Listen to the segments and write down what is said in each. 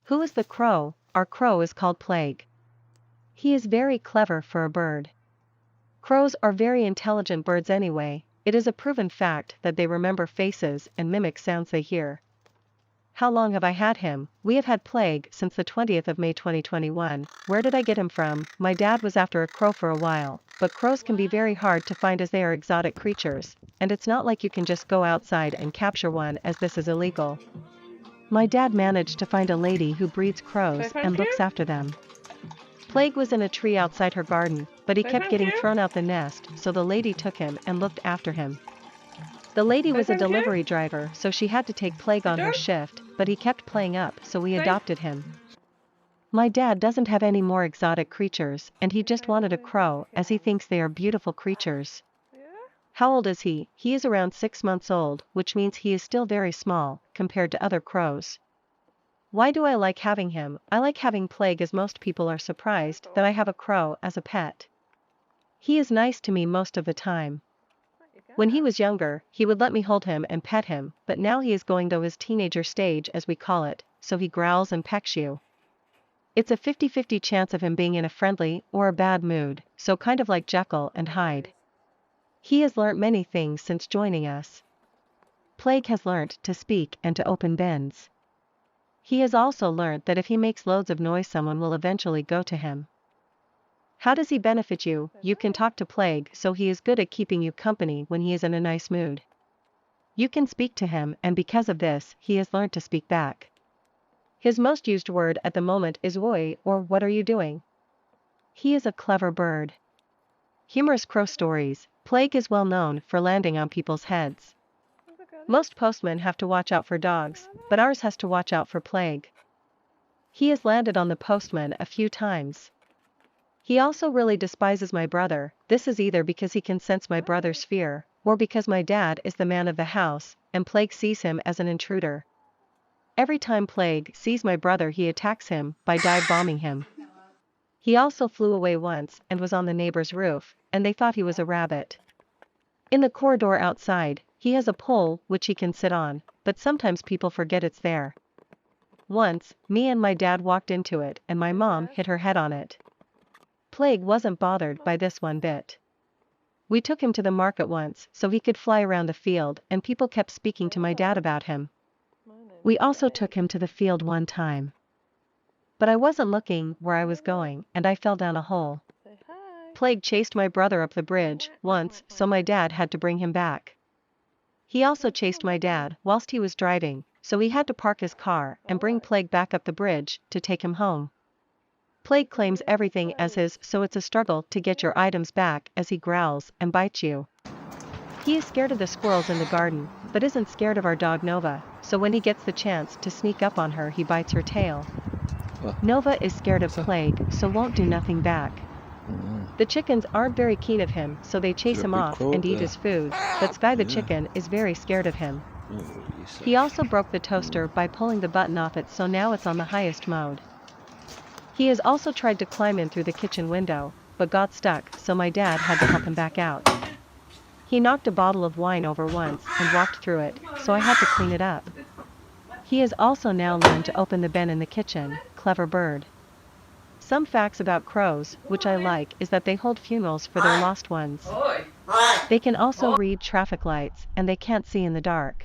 Who is the crow? Our crow is called Plague. He is very clever for a bird. Crows are very intelligent birds anyway. It is a proven fact that they remember faces and mimic sounds they hear. How long have I had him? We have had Plague since the 20th of May 2021. Where did I get him from? My dad was after a crow for a while, but crows can be very hard to find as they are exotic creatures, and it's not like you can just go outside and capture one as this is illegal. My dad managed to find a lady who breeds crows and looks after them. Plague was in a tree outside her garden, but he kept getting thrown out the nest, so the lady took him and looked after him. The lady was a delivery driver, so she had to take Plague on her shift, but he kept playing up, so we adopted him. My dad doesn't have any more exotic creatures, and he just wanted a crow, as he thinks they are beautiful creatures. How old is he? He is around 6 months old, which means he is still very small, compared to other crows. Why do I like having him? I like having Plague as most people are surprised that I have a crow as a pet. He is nice to me most of the time. When he was younger, he would let me hold him and pet him, but now he is going to his teenager stage as we call it, so he growls and pecks you. It's a 50-50 chance of him being in a friendly or a bad mood, so kind of like Jekyll and Hyde. He has learnt many things since joining us. Plague has learnt to speak and to open bins. He has also learnt that if he makes loads of noise someone will eventually go to him. How does he benefit you? You can talk to Plague, so he is good at keeping you company when he is in a nice mood. You can speak to him, and because of this, he has learned to speak back. His most used word at the moment is oi, or what are you doing? He is a clever bird. Humorous crow stories. Plague is well known for landing on people's heads. Most postmen have to watch out for dogs, but ours has to watch out for Plague. He has landed on the postman a few times. He also really despises my brother. This is either because he can sense my brother's fear, or because my dad is the man of the house, and Plague sees him as an intruder. Every time Plague sees my brother he attacks him by dive bombing him. He also flew away once and was on the neighbor's roof, and they thought he was a rabbit. In the corridor outside, he has a pole which he can sit on, but sometimes people forget it's there. Once, me and my dad walked into it and my mom hit her head on it. Plague wasn't bothered by this one bit. We took him to the market once so he could fly around the field and people kept speaking to my dad about him. We also took him to the field one time. But I wasn't looking where I was going and I fell down a hole. Plague chased my brother up the bridge once, so my dad had to bring him back. He also chased my dad whilst he was driving, so he had to park his car and bring Plague back up the bridge to take him home. Plague claims everything as his, so it's a struggle to get your items back as he growls and bites you. He is scared of the squirrels in the garden, but isn't scared of our dog Nova, so when he gets the chance to sneak up on her he bites her tail. Nova is scared of Plague, so won't do nothing back. The chickens aren't very keen of him, so they chase him off and eat his food, but Sky the chicken is very scared of him. He also broke the toaster by pulling the button off it, so now it's on the highest mode. He has also tried to climb in through the kitchen window, but got stuck, so my dad had to help him back out. He knocked a bottle of wine over once and walked through it, so I had to clean it up. He has also now learned to open the bin in the kitchen. Clever bird. Some facts about crows, which I like, is that they hold funerals for their lost ones. They can also read traffic lights, and they can't see in the dark.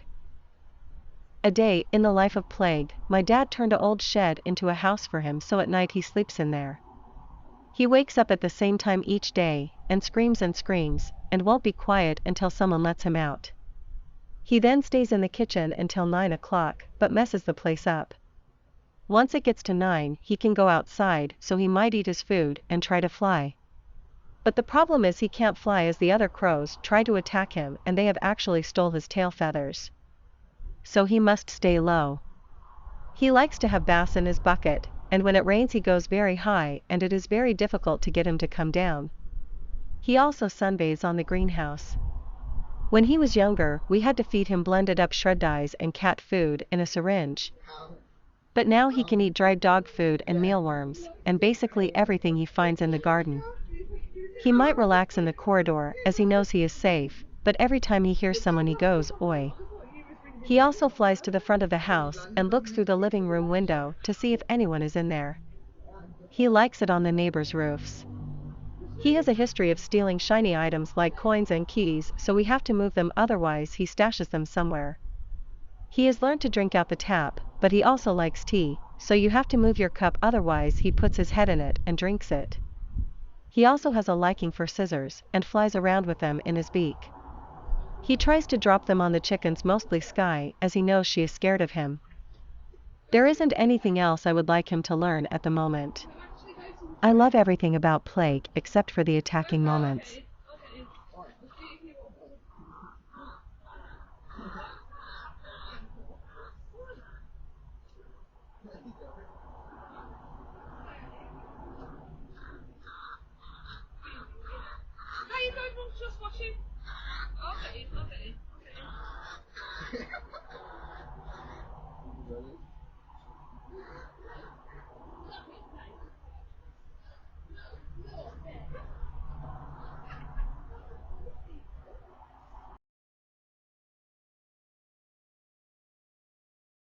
A day in the life of Plague. My dad turned an old shed into a house for him, so at night he sleeps in there. He wakes up at the same time each day, and screams, and won't be quiet until someone lets him out. He then stays in the kitchen until 9 o'clock, but messes the place up. Once it gets to 9, he can go outside, so he might eat his food and try to fly. But the problem is he can't fly as the other crows try to attack him and they have actually stole his tail feathers. So he must stay low. He likes to have bass in his bucket, and when it rains he goes very high and it is very difficult to get him to come down. He also sunbathes on the greenhouse. When he was younger, we had to feed him blended up shred dyes and cat food in a syringe. But now he can eat dried dog food and mealworms, and basically everything he finds in the garden. He might relax in the corridor as he knows he is safe, but every time he hears someone he goes, oi. He also flies to the front of the house and looks through the living room window to see if anyone is in there. He likes it on the neighbors' roofs. He has a history of stealing shiny items like coins and keys, so we have to move them, otherwise he stashes them somewhere. He has learned to drink out the tap, but he also likes tea, so you have to move your cup, otherwise he puts his head in it and drinks it. He also has a liking for scissors and flies around with them in his beak. He tries to drop them on the chickens, mostly Sky, as he knows she is scared of him. There isn't anything else I would like him to learn at the moment. I love everything about Plague except for the attacking moments.